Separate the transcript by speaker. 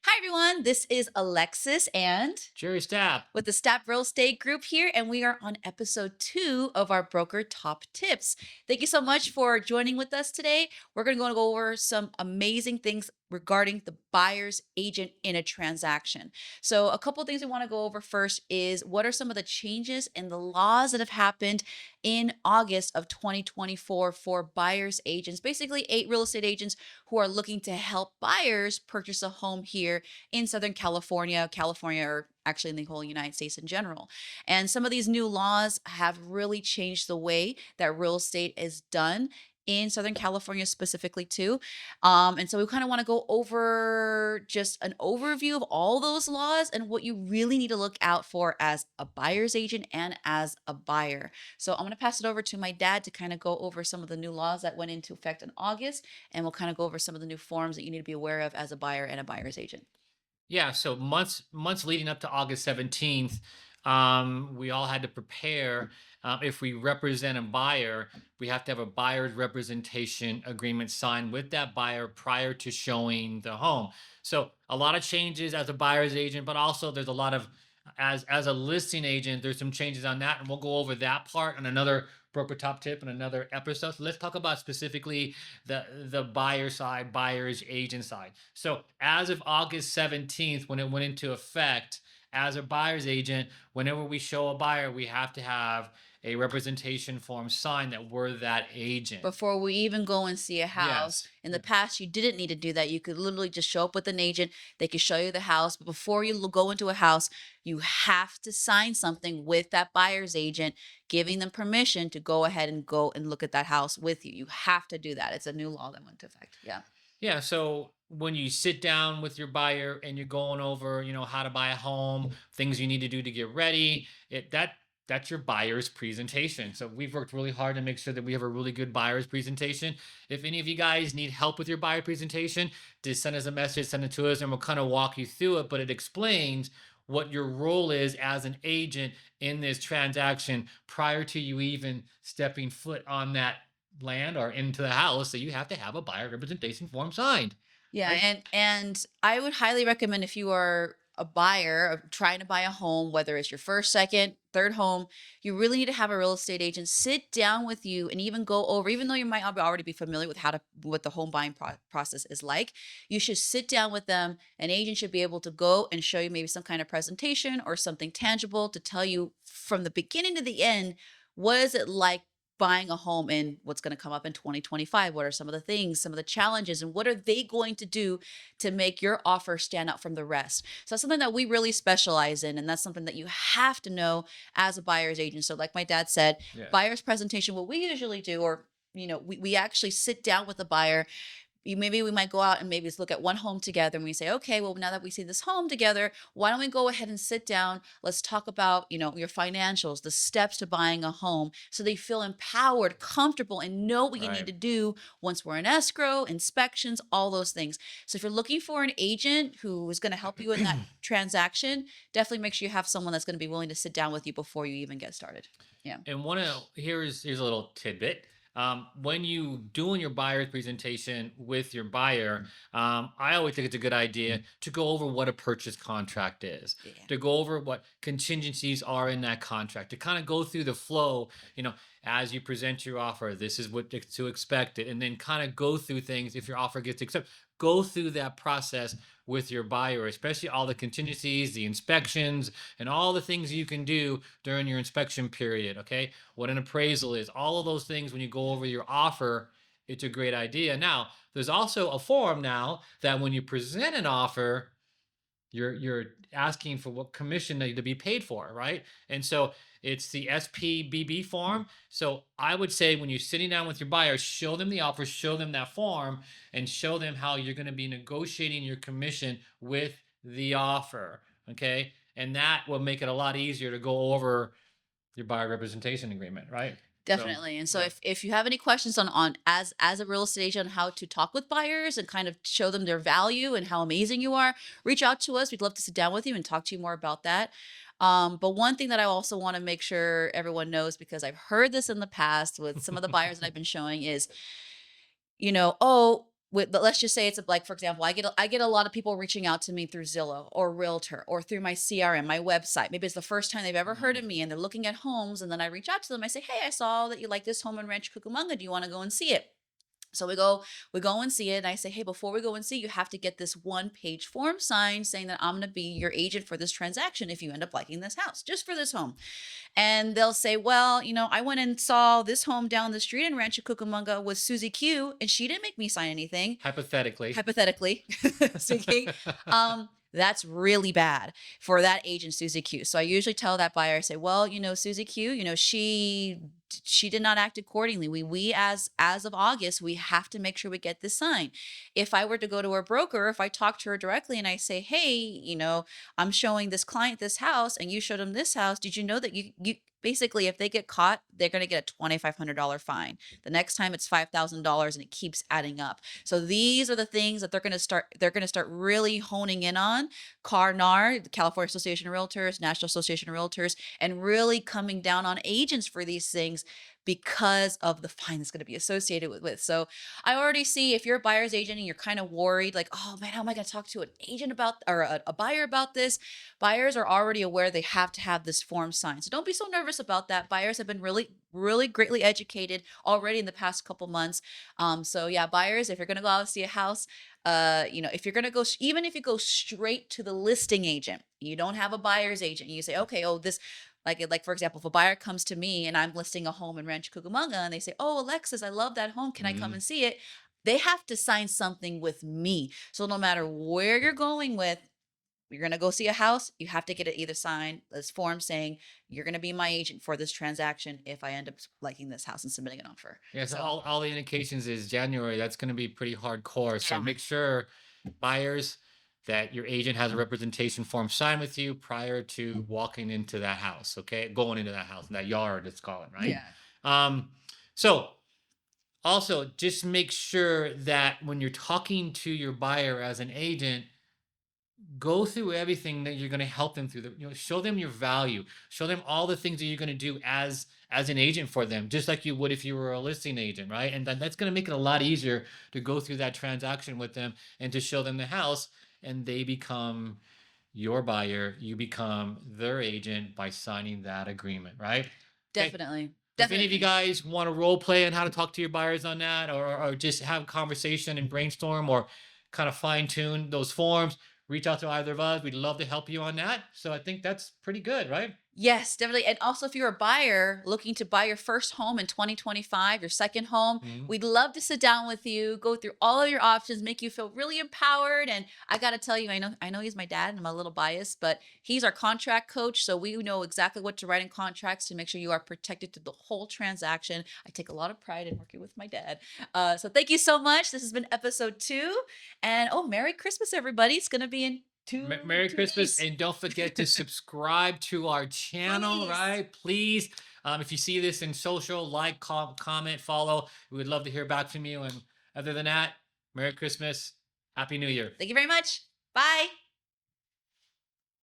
Speaker 1: Hi, everyone. This is Alexis and
Speaker 2: Jerry Stapp.
Speaker 1: with the Stapp Real Estate Group here, and we are on episode 2 of our broker top tips. Thank you so much for joining with us today. We're going to go over some amazing things regarding the buyer's agent in a transaction. So, a couple of things we want to go over first is what are some of the changes in the laws that have happened in August of 2024 for buyer's agents, basically 8 real estate agents who are looking to help buyers purchase a home here in Southern California, or actually in the whole United States in general. And some of these new laws have really changed the way that real estate is done in Southern California specifically too. And so we kind of want to go over just an overview of all those laws and what you really need to look out for as a buyer's agent and as a buyer. So I'm going to pass it over to my dad to kind of go over some of the new laws that went into effect in August, and we'll kind of go over some of the new forms that you need to be aware of as a buyer and a buyer's agent.
Speaker 2: Yeah, so months leading up to August 17th, we all had to prepare. If we represent a buyer, we have to have a buyer's representation agreement signed with that buyer prior to showing the home. So a lot of changes as a buyer's agent, but also there's a lot of as a listing agent, there's some changes on that, and we'll go over that part on another broker top tip in another episode. So let's talk about specifically the buyer side, buyer's agent side. So as of August 17th, when it went into effect, as a buyer's agent, whenever we show a buyer, we have to have a representation form signed that we're that agent.
Speaker 1: Before we even go and see a house.
Speaker 2: Yes.
Speaker 1: In the
Speaker 2: Yeah.
Speaker 1: past, you didn't need to do that. You could literally just show up with an agent. They could show you the house. But before you go into a house, you have to sign something with that buyer's agent, giving them permission to go ahead and go and look at that house with you. You have to do that. It's a new law that went into effect. Yeah.
Speaker 2: Yeah, so when you sit down with your buyer and you're going over, how to buy a home, things you need to do to get ready, that's your buyer's presentation. So we've worked really hard to make sure that we have a really good buyer's presentation. If any of you guys need help with your buyer presentation, just send us a message, send it to us, and we'll kind of walk you through it. But it explains what your role is as an agent in this transaction prior to you even stepping foot on that land or into the house. So you have to have a buyer representation form signed,
Speaker 1: Yeah,
Speaker 2: right?
Speaker 1: and I would highly recommend if you are a buyer of trying to buy a home, whether it's your first, second, third home, you really need to have a real estate agent sit down with you and even go over, even though you might already be familiar with what the home buying process is like, you should sit down with them. An agent should be able to go and show you maybe some kind of presentation or something tangible to tell you from the beginning to the end, what is it like buying a home in what's going to come up in 2025? What are some of the things, some of the challenges, and what are they going to do to make your offer stand out from the rest? So that's something that we really specialize in, and that's something that you have to know as a buyer's agent. So like my dad said,
Speaker 2: Yes.
Speaker 1: buyer's presentation, what we usually do, or we actually sit down with the buyer. Maybe we might go out and maybe just look at one home together, and we say, okay, well, now that we see this home together, why don't we go ahead and sit down? Let's talk about, your financials, the steps to buying a home, so they feel empowered, comfortable, and know what you need
Speaker 2: Right.
Speaker 1: to do once we're in escrow, inspections, all those things. So if you're looking for an agent who is going to help you in that transaction, definitely make sure you have someone that's going to be willing to sit down with you before you even get started. Yeah.
Speaker 2: And here's a little tidbit. When you doing your buyer's presentation with your buyer, I always think it's a good idea to go over what a purchase contract is,
Speaker 1: Yeah.
Speaker 2: to go over what contingencies are in that contract, to kind of go through the flow, as you present your offer, this is what to expect it, and then kind of go through things if your offer gets accepted. Go through that process with your buyer, especially all the contingencies, the inspections, and all the things you can do during your inspection period. Okay. What an appraisal is, all of those things when you go over your offer, it's a great idea. Now, there's also a form now that when you present an offer, you're asking for what commission to be paid for, right? And so it's the SPBB form. So I would say when you're sitting down with your buyer, show them the offer, show them that form, and show them how you're going to be negotiating your commission with the offer. Okay. And that will make it a lot easier to go over your buyer representation agreement, right? So,
Speaker 1: Definitely. And so
Speaker 2: yeah.
Speaker 1: if you have any questions on as a real estate agent on how to talk with buyers and kind of show them their value and how amazing you are, reach out to us. We'd love to sit down with you and talk to you more about that. But one thing that I also want to make sure everyone knows, because I've heard this in the past with some of the buyers that I've been showing, is, oh, but let's just say it's like, for example, I get a lot of people reaching out to me through Zillow or Realtor or through my CRM, my website. Maybe it's the first time they've ever heard
Speaker 2: Mhm.
Speaker 1: of me and they're looking at homes, and then I reach out to them. I say, "Hey, I saw that you like this home in Rancho Cucamonga. Do you want to go and see it?" So we go and see it. And I say, "Hey, before we go and see, you have to get this one-page form signed saying that I'm going to be your agent for this transaction if you end up liking this house, just for this home." And they'll say, "Well, I went and saw this home down the street in Rancho Cucamonga with Susie Q, and she didn't make me sign anything."
Speaker 2: Hypothetically.
Speaker 1: Hypothetically speaking, that's really bad for that agent, Susie Q. So I usually tell that buyer, I say, "Well, Susie Q, she did not act accordingly. We as of August, we have to make sure we get this signed. If I were to go to her broker, if I talk to her directly and I say, hey, I'm showing this client this house and you showed them this house, did you know that you basically, if they get caught, they're going to get a $2,500 fine. The next time it's $5,000, and it keeps adding up. So these are the things that they're going to start really honing in on. CARNAR, the California Association of Realtors, National Association of Realtors, and really coming down on agents for these things because of the fine that's going to be associated with. So I already see, if you're a buyer's agent and you're kind of worried, like, "Oh man, how am I going to talk to an agent about, or a buyer about this?" Buyers are already aware they have to have this form signed. So don't be so nervous about that. Buyers have been really, really greatly educated already in the past couple months. So yeah, buyers, if you're going to go out and see a house, if you're going to go, even if you go straight to the listing agent, you don't have a buyer's agent, you say, "Okay, oh, this," like for example, if a buyer comes to me and I'm listing a home in Rancho Cucamonga and they say, "Oh, Alexis, I love that home. Can I come
Speaker 2: Mhm.
Speaker 1: and see it?" They have to sign something with me. So no matter where you're going with, you're going to go see a house, you have to get it either signed, this form saying you're going to be my agent for this transaction if I end up liking this house and submitting an offer.
Speaker 2: Yes,
Speaker 1: So,
Speaker 2: all the indications is January. That's going to be pretty hardcore. So
Speaker 1: yeah,
Speaker 2: make sure, buyers, that your agent has a representation form signed with you prior to walking into that house. Okay, going into that house, that yard, let's call it, right?
Speaker 1: yeah,
Speaker 2: Um, so also just make sure that when you're talking to your buyer as an agent, go through everything that you're going to help them through. Show them your value, show them all the things that you're going to do as an agent for them, just like you would if you were a listing agent, right? And that's going to make it a lot easier to go through that transaction with them and to show them the house, and they become your buyer, you become their agent by signing that agreement, right? Okay.
Speaker 1: definitely.
Speaker 2: If any of you
Speaker 1: Definitely.
Speaker 2: guys want to role play on how to talk to your buyers on that, or just have a conversation and brainstorm, or kind of fine tune those forms, reach out to either of us. We'd love to help you on that. So I think that's pretty good, right?
Speaker 1: Yes, definitely. And also, if you're a buyer looking to buy your first home in 2025, your second home,
Speaker 2: Mhm.
Speaker 1: we'd love to sit down with you, go through all of your options, make you feel really empowered. And I got to tell you, I know he's my dad and I'm a little biased, but he's our contract coach. So we know exactly what to write in contracts to make sure you are protected through the whole transaction. I take a lot of pride in working with my dad. So thank you so much. This has been episode 2. And oh, Merry Christmas, everybody. It's going to be in two,
Speaker 2: Merry
Speaker 1: two
Speaker 2: Christmas.
Speaker 1: days.
Speaker 2: And don't forget to subscribe to our channel,
Speaker 1: Please.
Speaker 2: right? Please. If you see this in social, like, comment, follow. We would love to hear back from you. And other than that, Merry Christmas. Happy New Year.
Speaker 1: Thank you very much. Bye.